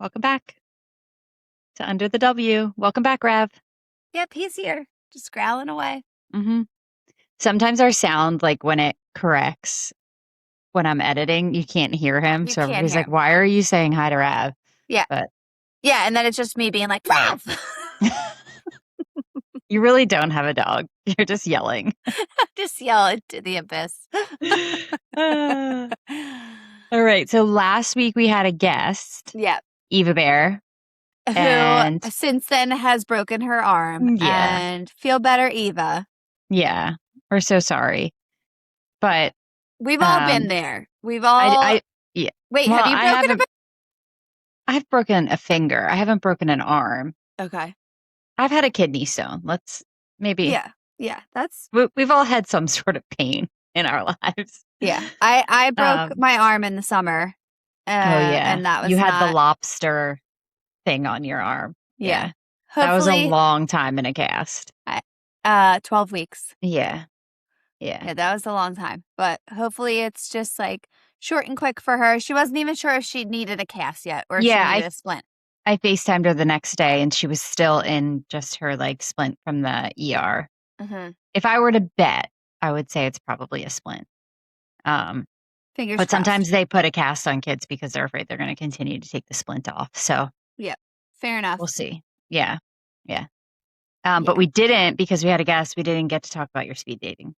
Welcome back to Under the W. Welcome back, Rev. Yep, he's here, just growling away. Mm-hmm. Sometimes our sound, like when it corrects, when I'm editing, you can't hear him. You So can't everybody's hear like, him. why are you saying hi to Rev? Yeah. But Yeah, and then it's just me being like, Rev! you really don't have a dog. You're just yelling. Just yell into the abyss. All right. So last week we had a guest, Yeah. Eva Bear. Who And since then has broken her arm. yeah. And feel better, Eva. Yeah. We're so sorry. But We've all been there. We've all. Yeah. Wait, Well, have you broken a bone? I've broken a finger. I haven't broken an arm. Okay. I've had a kidney stone. Let's maybe. Yeah. Yeah. That's. We've all had some sort of pain in our lives. Yeah. I broke my arm in the summer. Oh, yeah. And that was you had the not. lobster thing on your arm. Yeah. That was a Hopefully. long time in a cast. 12 weeks. Yeah. Yeah, that was a long time. But hopefully it's just like short and quick for her. She wasn't even sure if she needed a cast yet or if she needed a splint. I FaceTimed her the next day and she was still in just her like splint from the ER. Mm-hmm. If I were to bet, I would say it's probably a splint. Fingers but crossed. sometimes they put a cast on kids because they're afraid they're going to continue to take the splint off. So yeah, fair enough. We'll see. Yeah. Yeah. But we didn't, because we had a guest, we didn't get to talk about your speed dating.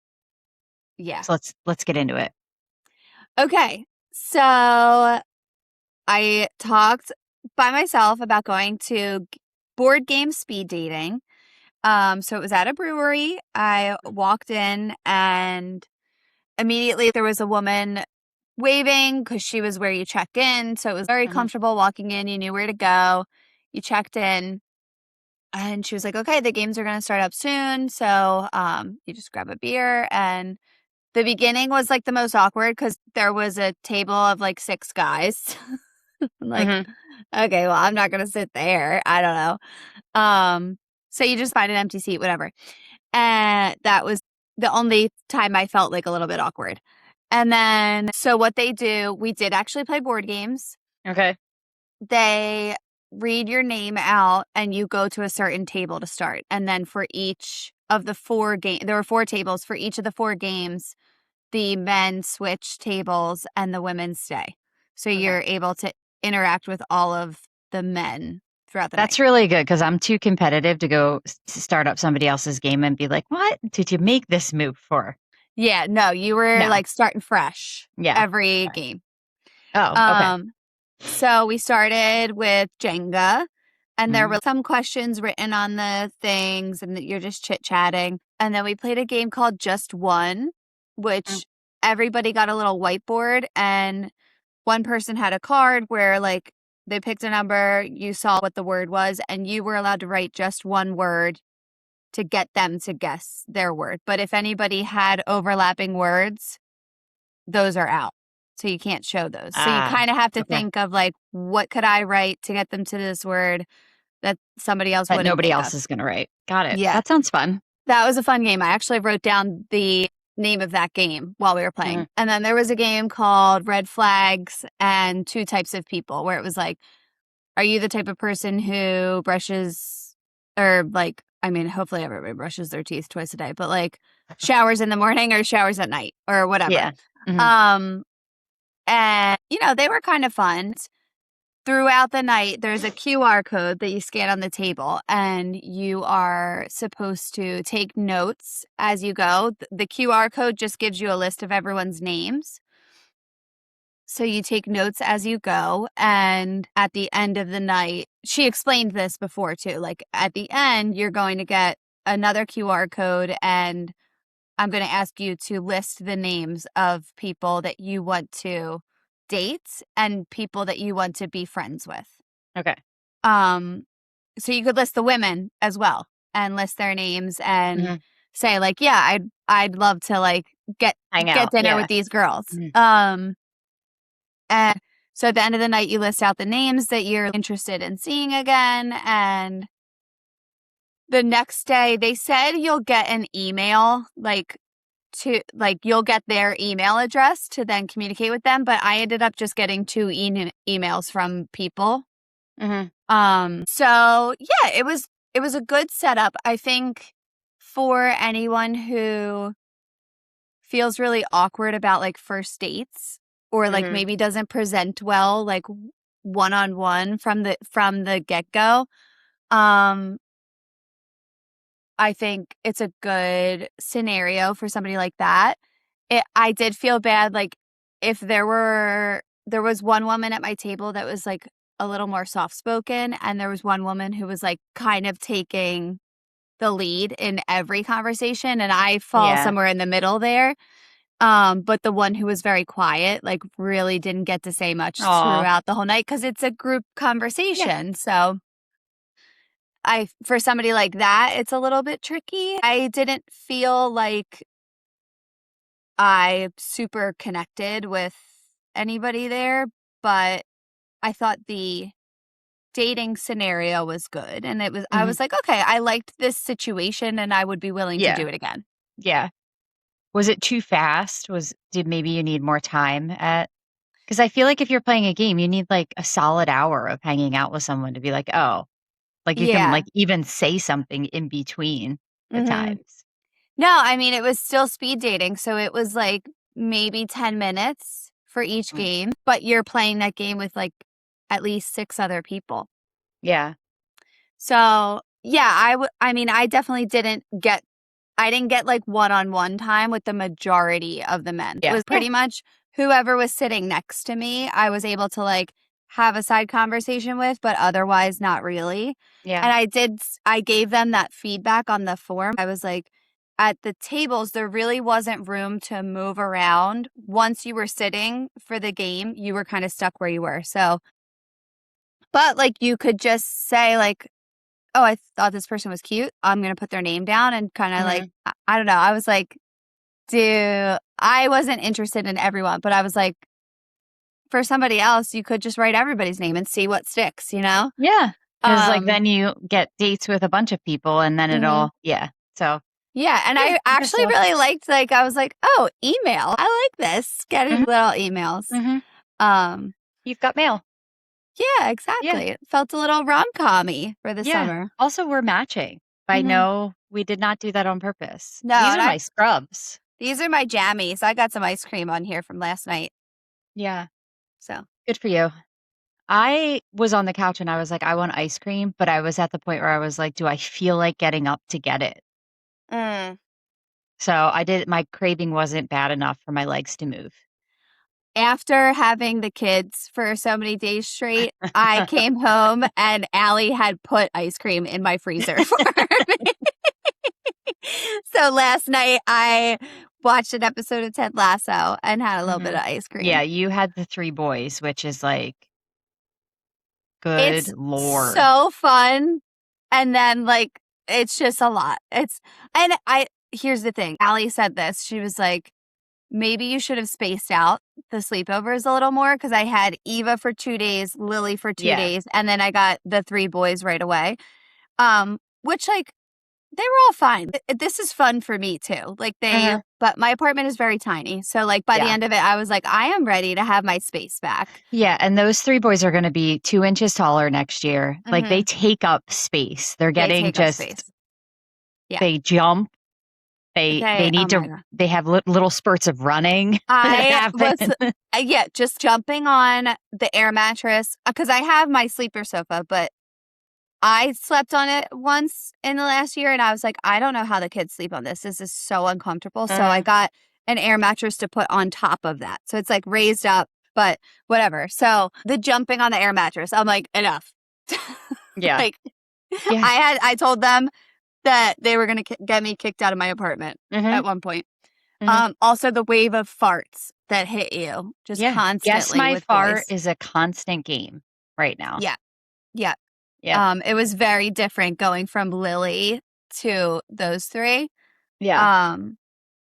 Yeah. So let's get into it. Okay. So I talked by myself about going to board game speed dating. So it was at a brewery. I walked in and immediately there was a woman waving because she was where you check in. So it was very comfortable walking in. You knew where to go. You checked in. And she was like, okay, the games are going to start up soon. So you just grab a beer. And the beginning was like the most awkward because there was a table of like 6 guys. Okay, well, I'm not going to sit there. I don't know. So you just find an empty seat, whatever. And that was the only time I felt like a little bit awkward. And then, so what they do, we did actually play board games. Okay. They read your name out and you go to a certain table to start. And then for each of the 4 games, there were 4 tables. For each of the 4 games, the men switch tables and the women stay. So you're able to interact with all of the men throughout the night. That's really good because I'm too competitive to go start up somebody else's game and be like, what did you make this move for? Yeah, no, you were like starting fresh every game. Oh, okay. So we started with Jenga, and there were some questions written on the things, and you're just chit-chatting. And then we played a game called Just One, which everybody got a little whiteboard, and one person had a card where, like, they picked a number, you saw what the word was, and you were allowed to write just one word to get them to guess their word. But if anybody had overlapping words, those are out. So you can't show those. So you kind of have to think of like, what could I write to get them to this word that somebody else wouldn't nobody think else of. is going to write. Got it. Yeah. That sounds fun. That was a fun game. I actually wrote down the name of that game while we were playing. And then there was a game called Red Flags and 2 Types of People, where it was like, are you the type of person who brushes, or like, I mean, hopefully everybody brushes their teeth twice a day, but like showers in the morning or showers at night or whatever. Yeah. And, you know, they were kind of fun. Throughout the night, there's a QR code that you scan on the table, and you are supposed to take notes as you go. The QR code just gives you a list of everyone's names. So you take notes as you go, and at the end of the night, she explained this before too, like at the end, you're going to get another QR code, and I'm going to ask you to list the names of people that you want to date and people that you want to be friends with. Okay. So you could list the women as well and list their names and say like, yeah, I'd love to like get dinner with these girls. And so at the end of the night, you list out the names that you're interested in seeing again. And the next day, they said you'll get an email, you'll get their email address to then communicate with them. But I ended up just getting 2 emails from people. So yeah, it was a good setup. I think for anyone who feels really awkward about like first dates or like maybe doesn't present well like one-on-one from the get-go, I think it's a good scenario for somebody like that. I did feel bad, like, if there was one woman at my table that was, like, a little more soft-spoken, and there was one woman who was, like, kind of taking the lead in every conversation, and I fall Yeah. somewhere in the middle there. But the one who was very quiet, like, really didn't get to say much Aw. throughout the whole night because it's a group Yeah. conversation, so for somebody like that, it's a little bit tricky. I didn't feel like I super connected with anybody there, but I thought the dating scenario was good. And I was like, okay, I liked this situation and I would be willing to Yeah. do it again. Yeah. Was it too fast? Did maybe you need more time at? Because I feel like if you're playing a game, you need, like, a solid hour of hanging out with someone to be like, "Oh," like, you can, Yeah. like, even say something in between the hmm times. No, I mean, it was still speed dating. So it was like maybe 10 minutes for each Mm. game, but you're playing that game with like at least 6 other people. Yeah. So yeah, I mean, I didn't get like one-on-one time with the majority of the men. It Yeah. was Yeah. pretty much whoever was sitting next to me, I was able to like have a side conversation with, but otherwise not really. Yeah. And I gave them that feedback on the form. I was like, at the tables, there really wasn't room to move around. Once you were sitting for the game, you were kind of stuck where you were. So, but like you could just say like, oh, I thought this person was cute. I'm going to put their name down and kind of like, Mhm. I don't know. I was like, dude, I wasn't interested in everyone, but I was like, for somebody else, you could just write everybody's name and see what sticks, you know? Yeah. 'Cause, like, Um, then you get dates with a bunch of people and then mhm. it'll yeah. So, Yeah. And yeah, I I guess actually so. really liked, like, I was like, oh, email. I like this. Getting Mhm. little emails. Mhm. Um, You've got mail. yeah, Yeah. exactly. It felt a little rom-com-y for the Yeah. summer. Also, we're matching. I hmm know we did not do that on purpose. No, These and are my scrubs. these are my jammies. I got some ice cream on here from last night. Yeah. So, Good for you. I was on the couch and I was like, "I want ice cream," but I was at the point where I was like, "Do I feel like getting up to get it?" mm. So, I did my craving wasn't bad enough for my legs to move. After having the kids for so many days straight, I came home and Allie had put ice cream in my freezer for me. So last night I watched an episode of Ted Lasso and had a little bit of Mhm. ice Yeah, cream. you had the 3 boys, which is like, good It's lord. so fun. And then like it's just a lot. And I here's the thing. Allie said this. She was like, maybe you should have spaced out the sleepovers a little more because I had Eva for 2 days, Lily for two Yeah. days, and then I got the 3 boys right away. Which like they were all fine. This is fun for me too. Uh-huh. But my apartment is very tiny. So like by the Yeah. end of it, I was like, I am ready to have my space back. Yeah, and those 3 boys are gonna be 2 inches taller next year. Like, they hmm take up space. They're They getting take up just space. Yeah. they jump, they Oh need my to God. they have little spurts of running that I happen. was, yeah, just jumping on the air mattress because I have my sleeper sofa, but I slept on it once in the last year and I was like, I don't know how the kids sleep on this. This is so uncomfortable. So I Uh-huh. got an air mattress to put on top of that. So it's like raised up, but whatever. So the jumping on the air mattress, I'm like, enough. Yeah. Like Yeah. I told them that they were going to get me kicked out of my apartment Mhm. at one point. Mhm. Also the wave of farts that hit you just Yeah. Guess constantly My with Fart boys. is a constant game right now. Yeah. Yeah. Yep. It was very different going from Lily to those three. Yeah. Um,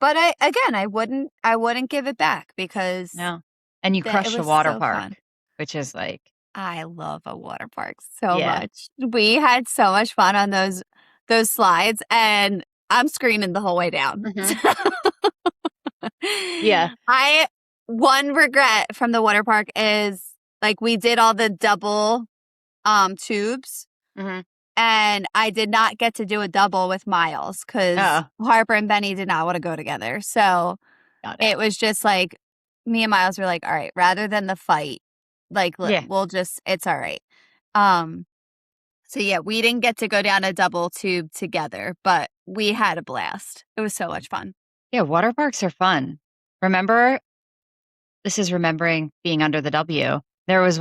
but I wouldn't give it back because No. And you it crushed the was water so park, fun. which is like I love a water park so yeah. much. We had so much fun on those slides and I'm screaming the whole way down. Mhm. Yeah. I One regret from the water park is like we did all the double tubes. Mm-hmm. And I did not get to do a double with Miles because Oh, Harper and Benny did not want to go together. So got it. it was just like me and Miles were like, all right, rather than the fight, like Yeah. we'll just, it's all right. Um, so yeah, we didn't get to go down a double tube together, but we had a blast. It was so much fun. Yeah, water parks are fun. Remember, this is remembering being under the W. There was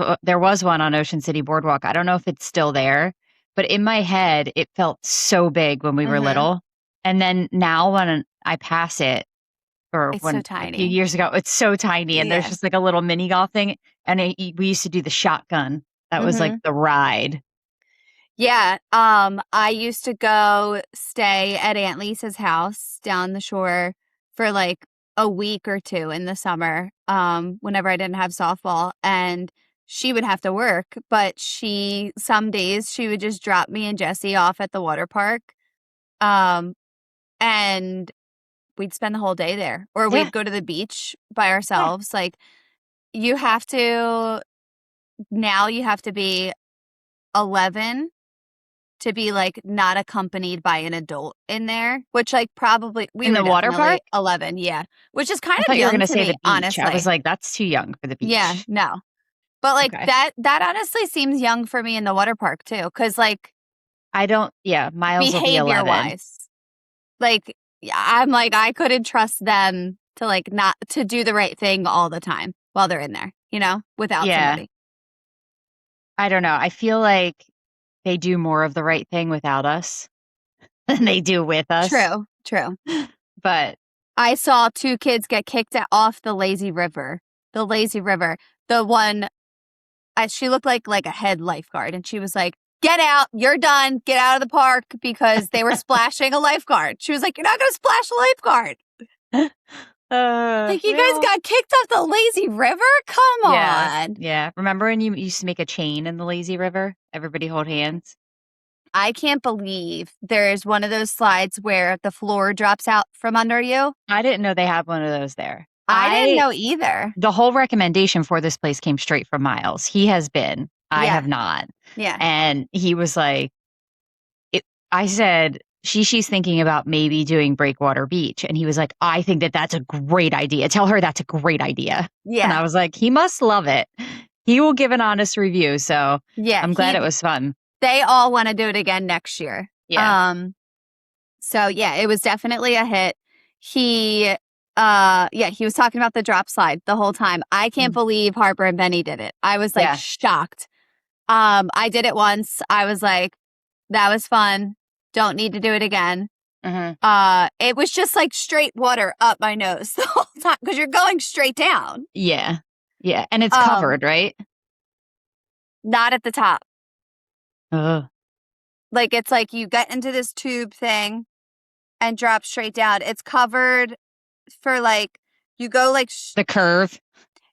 one on Ocean City Boardwalk. I don't know if it's still there, but in my head, it felt so big when we were Mm-hmm. little. And then now when I pass it, or It's so when a few tiny. years ago, it's so tiny, and there's Yeah. just like a little mini golf thing. And we used to do the shotgun. That was like Mm-hmm. the ride. Yeah. I used to go stay at Aunt Lisa's house down the shore for like a week or two in the summer, whenever I didn't have softball. And she would have to work, but some days she would just drop me and Jesse off at the water park. Um, and we'd spend the whole day there. Or Yeah. we'd go to the beach by Yeah. ourselves. Like you have to now you have to be 11 to be, like, not accompanied by an adult in there, which, like, probably we In were the water definitely park? 11, yeah, which is kind I of thought you were young going to to say me, the beach. I was honestly. like, that's too young for the Yeah, beach. no. But, like, Okay. that honestly seems young for me in the water park too, because like, I don't, yeah, Miles will be 11. behavior-wise, like, yeah, I'm like, I couldn't trust them to, like, not to do the right thing all the time while they're in there, without Yeah. somebody. I don't know. I feel like they do more of the right thing without us than they do with us. True, true. But I saw 2 kids get kicked off the lazy river. The lazy river. The one she looked like a head lifeguard, and she was like, "Get out! You're done. Get out of the park," because they were splashing a lifeguard. She was like, "You're not going to splash a lifeguard." Like, you guys well, got kicked off the lazy river? Come yeah. on. Yeah. Remember when you used to make a chain in the lazy river? Everybody hold hands. I can't believe there's one of those slides where the floor drops out from under you. I didn't know they had one of those there. I didn't know either. The whole recommendation for this place came straight from Miles. He has been. I Yeah. have not. Yeah. And he was like, I said, she's thinking about maybe doing Breakwater Beach. And he was like, I think that that's a great idea. Tell her that's a great idea. And Yeah. I was like, he must love it. He will give an honest review. So Yeah. I'm glad it was fun. They all want to do it again next year. Yeah. So yeah, it was definitely a hit. He he was talking about the drop slide the whole time. I can't believe Harper and Benny did it. I was like Yeah. shocked. I did it once. I was like, that was fun. Don't need to do it again. It was just like straight water up my nose the whole time because you're going straight down. Yeah. Yeah. And it's covered, right? Not at the top. Ugh. Like it's like you get into this tube thing and drop straight down. It's covered for like you go like The curve.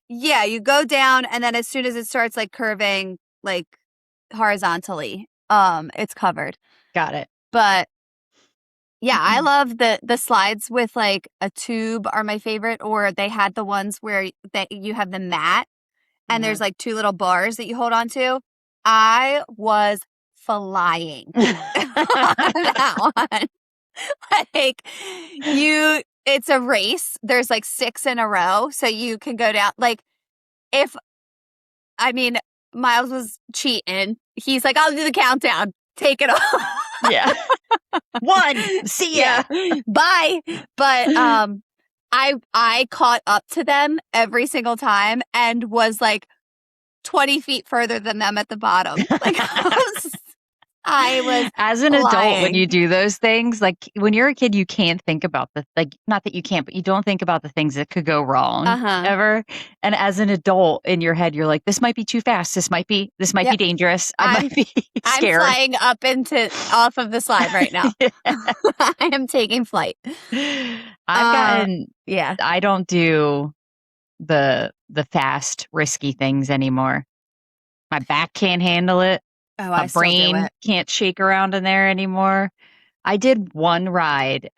yeah, you go down and then as soon as it starts like curving like horizontally, it's covered. Got it. But yeah, I love the slides with like a tube are my favorite, or they had the ones where that you have the mat and there's like 2 little bars that you hold on to. I was flying on that one. Like it's a race. There's like 6 in a row, so you can go down. Like Miles was cheating. He's like, I'll do the countdown. Take it off. Yeah. 1. See ya. Yeah. Bye. But I caught up to them every single time and was like 20 feet further than them at the bottom. Like I was As an adult, when flying. you do those things, like when you're a kid, you can't think about not that you can't, but you don't think about the things that could go wrong ever. And as an adult in your head, you're like, this might be too fast. This might be dangerous. I might be scared. I'm flying up off of the slide right now. Yeah. I am taking flight. Yeah. I don't do the fast, risky things anymore. My back can't handle it. Oh, My I still do brain it. can't shake around in there anymore. I did one ride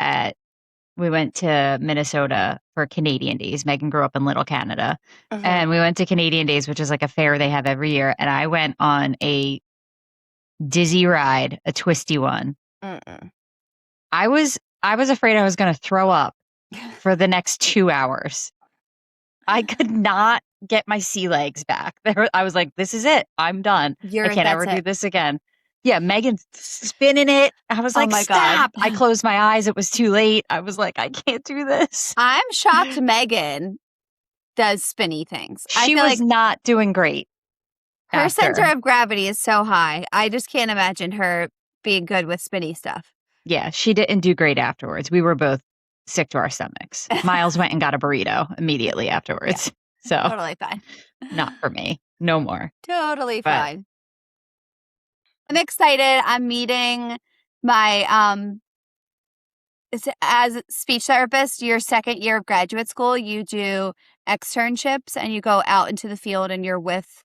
we went to Minnesota for Canadian Days. Megan grew up in Little Canada. And we went to Canadian Days, which is like a fair they have every year. And I went on a dizzy ride, a twisty one. Mm-mm. I was afraid I was going to throw up for the next 2 hours. I could not get my sea legs back. I was like, this is it. I'm done. I can't That's ever do it. this again. Yeah, Megan's spinning it. I was Oh like, my God. stop. I closed my eyes. It was too late. I was like, I can't do this. I'm shocked Megan does spinny things. I She feel was like not doing great her center after. of gravity is so high. I just can't imagine her being good with spinny stuff. Yeah, she didn't do great afterwards. We were both sick to our stomachs. Miles went and got a burrito immediately Yeah, afterwards. So, totally fine. not for me. No more. Totally But fine. I'm excited. I'm meeting my as a speech therapist, your second year of graduate school, you do externships and you go out into the field and you're with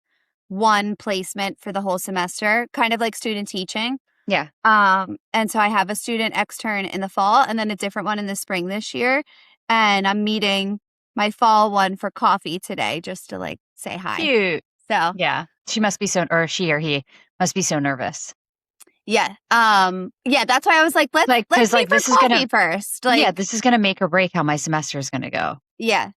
one placement for the whole semester, kind of like student teaching. yeah, And so I have a student extern in the fall and then a different one in the spring this year. And I'm meeting my fall one for coffee today just to like say hi. cute. So Yeah. She must be or she or he must be so nervous. yeah. Yeah, that's why I was like, let's Because meet for this is coffee gonna, first. yeah, Like, this is gonna make or break how my semester is gonna go. yeah.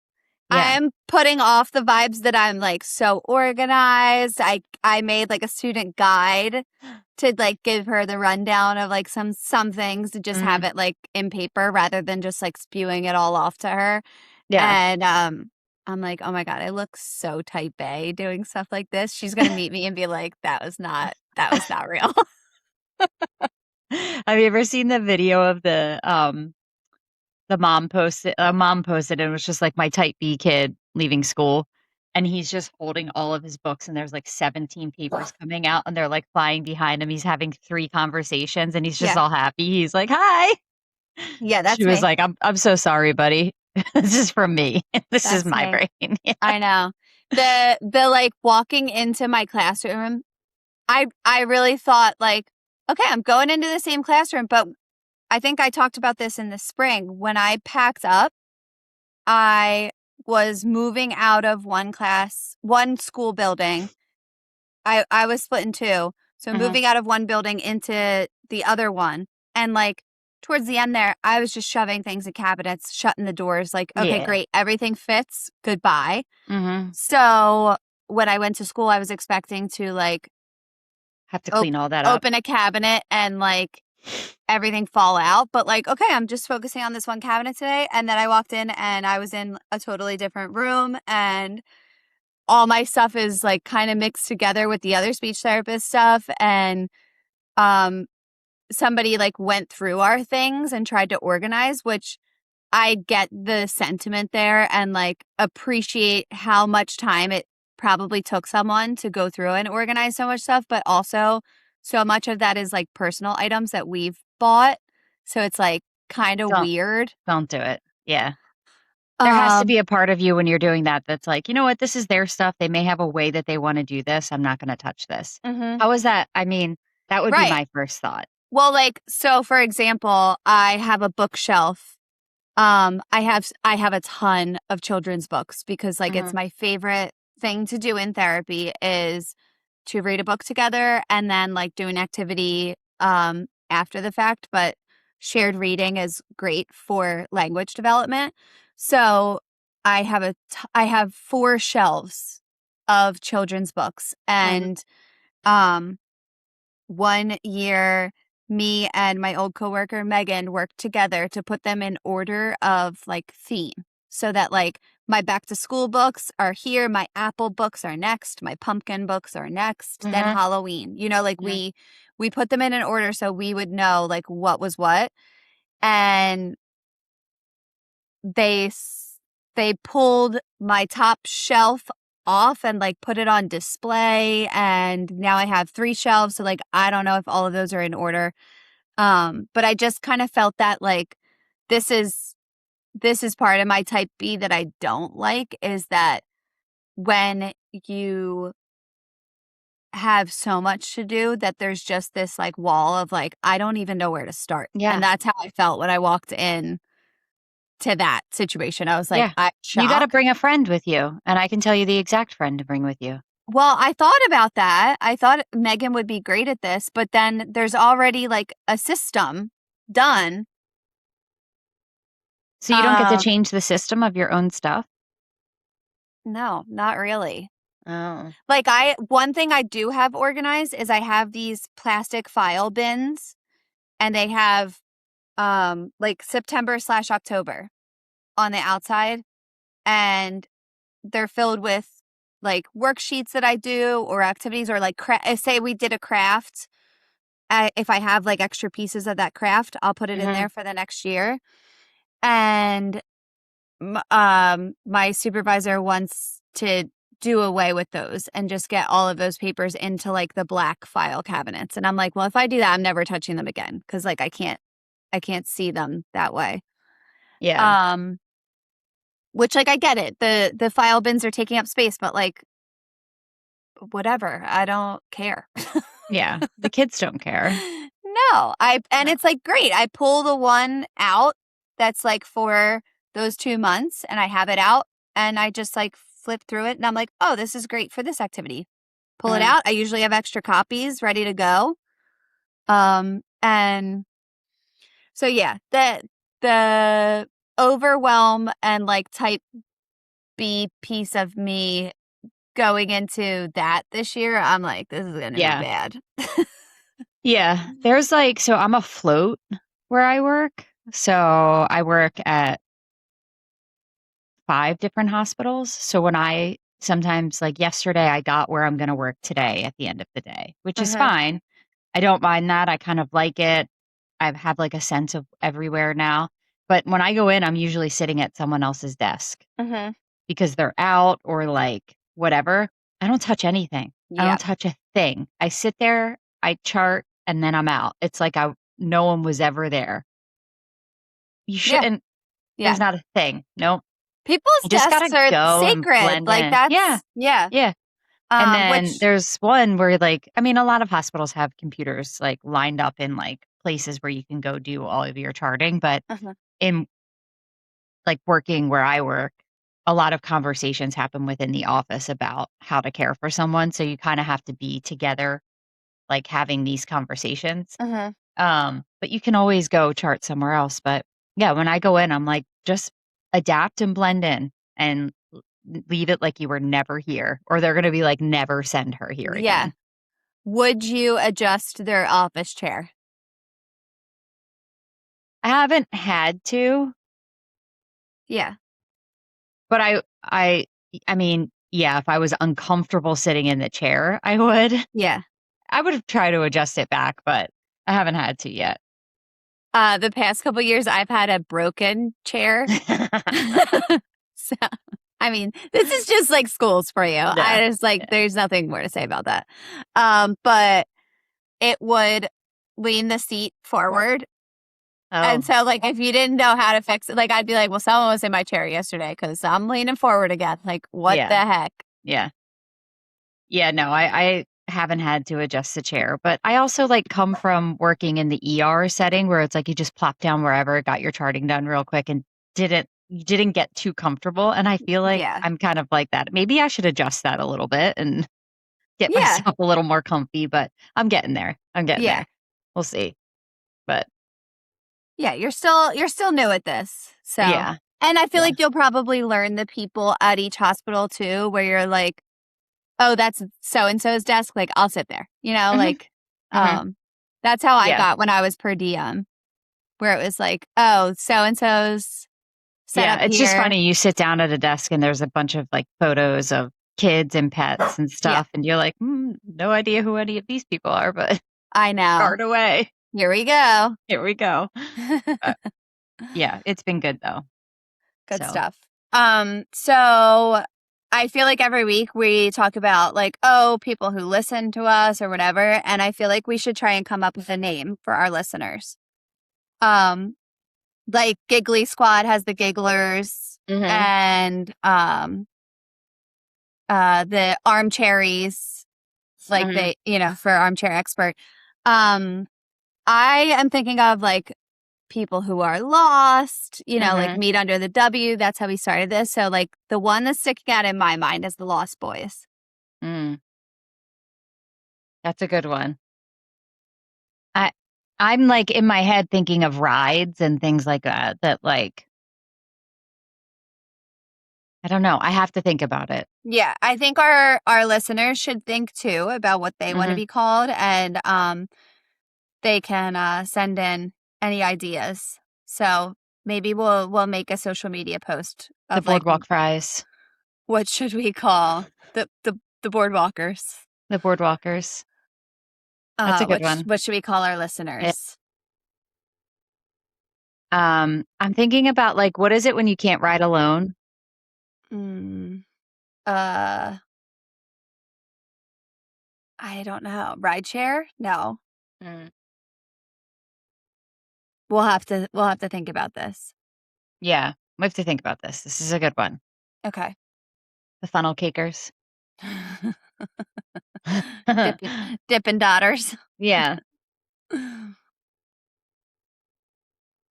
Yeah. I'm putting off the vibes that I'm like so organized. I made like a student guide to like give her the rundown of like some things to just have Mm, it like in paper rather than just like spewing it all off to her. yeah. And I'm like, oh my God, I look so type A doing stuff like this. She's gonna meet me and be like, that was not real. Have you ever seen the video of the mom posted and it was just like my type B kid leaving school and he's just holding all of his books and there's like 17 papers coming out and they're like flying behind him. He's having 3 conversations and he's just Yeah. all happy. He's like, "Hi." Yeah, She that's was me. like, I'm so sorry, buddy. This is from me. This is That's my me. brain." Yeah. I know. The like walking into my classroom, I really thought like, okay, I'm going into the same classroom, but I think I talked about this in the spring. When I packed up, I was moving out of one school building. I was split in two. So Mhm. moving out of one building into the other one. And like towards the end there, I was just shoving things in cabinets, shutting the doors, like, okay, Yeah. great. Everything fits. Goodbye. Mhm. So when I went to school, I was expecting to like Have to clean all that up. open a cabinet and like everything fall out. But like, okay, I'm just focusing on this one cabinet today. And then I walked in and I was in a totally different room and all my stuff is like kind of mixed together with the other speech therapist stuff. And um somebody like went through our things and tried to organize, which I get the sentiment there and like appreciate how much time it probably took someone to go through and organize so much stuff, but also so much of that is like personal items that we've bought. So it's like kind of Don't weird. don't do it. Yeah. There has to Um, be a part of you when you're doing that that's like, you know what, this is their stuff. They may have a way that they want to do this. I'm not going to touch this. mhm. How is that? I mean, that would be Right. my first thought. Well, like, so for example, I have a bookshelf. I have a ton of children's books because like it's Mhm. my favorite thing to do in therapy is to read a book together and then like do an activity after the fact, but shared reading is great for language development. So I have 4 shelves of children's books Mhm. and one year me and my old coworker Megan worked together to put them in order of like theme so that like my back to school books are here, my apple books are next, my pumpkin books are next, then Mhm. Halloween. You know, like Mhm. we put them in an order so we would know like what was what. And they s- they pulled my top shelf off and like put it on display and now I have 3 shelves so like I don't know if all of those are in order. But I just kind of felt that like this is this is part of my type B that I don't like is that when you have so much to do that there's just this like wall of like I don't even know where to start. And Yeah. that's how I felt when I walked in to that situation. I was like, Yeah. I'm You got to shocked. bring a friend with you, and I can tell you the exact friend to bring with you. Well, I thought about that. I thought Megan would be great at this, but then there's already like a system done. So you don't get to change the system of your own stuff? No, not really. Oh. Like one thing I do have organized is I have these plastic file bins and they have like September/October on the outside, and they're filled with like worksheets that I do or activities, or like say we did a craft. If I have like extra pieces of that craft, I'll put it in Mhm. there for the next year. And my supervisor wants to do away with those and just get all of those papers into like the black file cabinets. And I'm like, well, if I do that, I'm never touching them again because like I can't see them that way. Yeah. Um, which like I get it. The file bins are taking up space, but like whatever, I don't care. Yeah. The kids don't care. No, and No. it's like great. I pull the one out that's like for those 2 months and I have it out and I just like flip through it and I'm like, "Oh, this is great for this activity." Pull it Mhm. out. I usually have extra copies ready to go. And so yeah, the overwhelm and like type B piece of me going into that this year, I'm like, this is going to be Yeah. bad. Yeah. There's like so I'm afloat where I work. So I work at 5 different hospitals. So when I sometimes like yesterday, I got where I'm gonna work today at the end of the day, which is Uh-huh. fine. I don't mind that. I kind of like it. I have like a sense of everywhere now. But when I go in, I'm usually sitting at someone else's desk Uh-huh. because they're out or like whatever. I don't touch anything. I Yeah. don't touch a thing. I sit there, I chart, and then I'm out. It's like no one was ever there. You Yeah. shouldn't. Yeah. There's not a thing. Nope. People's You just desks gotta are go and sacred. blend Like in. Yeah. that's yeah. Yeah. And then Which there's one where like I mean, a lot of hospitals have computers like lined up in like places where you can go do all of your charting, but uh-huh. in like working where I work, a lot of conversations happen within the office about how to care for someone, so you kinda have to be together, like, having these conversations. Uh-huh. But you can always go chart somewhere else, but, yeah, when I go in, I'm like, "Just adapt and blend in and leave it like you were never here, or they're gonna be like, 'Never send her here Yeah. again.'" Would you adjust their office chair? I haven't had to, Yeah. but I mean, yeah, if I was uncomfortable sitting in the chair, I would. Yeah. I would try to adjust it back, but I haven't had to yet. The past couple years I've had a broken chair. So, I mean, this is just like schools for you. Yeah, I just like yeah. there's nothing more to say about that. But it would lean the seat forward. And Oh, so, like, if you didn't know how to fix it, like, I'd be like, well, someone was in my chair yesterday because I'm leaning forward again. Like, what the yeah, heck? yeah. Yeah, no, I haven't had to adjust the chair, but I also, like, come from working in the ER setting where it's like you just plop down wherever, got your charting done real quick, and you didn't get too comfortable, and I feel like Yeah. I'm kind of like that. Maybe I should adjust that a little bit and get Yeah. myself a little more comfy, but I'm getting there. I'm getting Yeah. there. We'll see. But Yeah. You're still new at this. So, yeah, and I feel yeah. like you'll probably learn the people at each hospital too, where you're like, oh, that's so and so's desk. Like, I'll sit there, Mhm, like, mhm. that's how I Yeah. got when I was per diem, where it was like, oh, so and so's set up Yeah, it's just here. funny, you sit down at a desk and there's a bunch of, like, photos of kids and pets and Yeah. stuff, and you're like, no idea who any of these people are, but I know. chart away. Here we go. Here we go. Uh, yeah, it's been good though. Good So, stuff. So I feel like every week we talk about like, oh, people who listen to us or whatever, and I feel like we should try and come up with a name for our listeners. Um, like Giggly Squad has the Gigglers mhm, and the Armcherries, like mhm, for Armchair Expert. Um, I am thinking of like people who are lost, like mhm. Meet Under the W. That's how we started this. So, like, the one that's sticking out in my mind is the Lost Boys. Mm, that's a good one. I I'm like in my head thinking of rides and things like that that like I don't know. I have to think about it. Yeah, I think our listeners should think too about what they want to Hmm. be called, and they can send in any ideas. So maybe we'll make a social media post The of like boardwalk fries, what should we call the boardwalkers? the boardwalkers. That's a good one. What should we call our Eh, listeners? I'm thinking about like what is it when you can't ride alone? Mm, uh, I don't know. Rideshare? No. Mm. We'll have to think about this. Yeah, we have to think about this. This is a good one. Okay. The funnel cakers. Dippin' Dippin' Daughters. Yeah.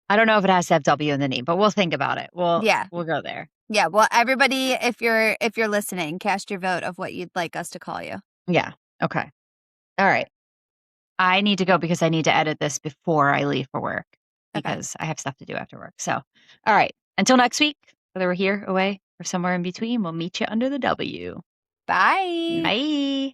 I don't know if it has to have W in the name, but we'll think about it. Yeah. We'll go there. Yeah. Well, everybody, if you're listening, cast your vote of what you'd like us to call you. Yeah. Okay. All right. I need to go because I need to edit this before I leave for work Okay. because I have stuff to do after work. So, all right. Until next week, whether we're here, away, or somewhere in between, we'll meet you under the W. Bye. Bye.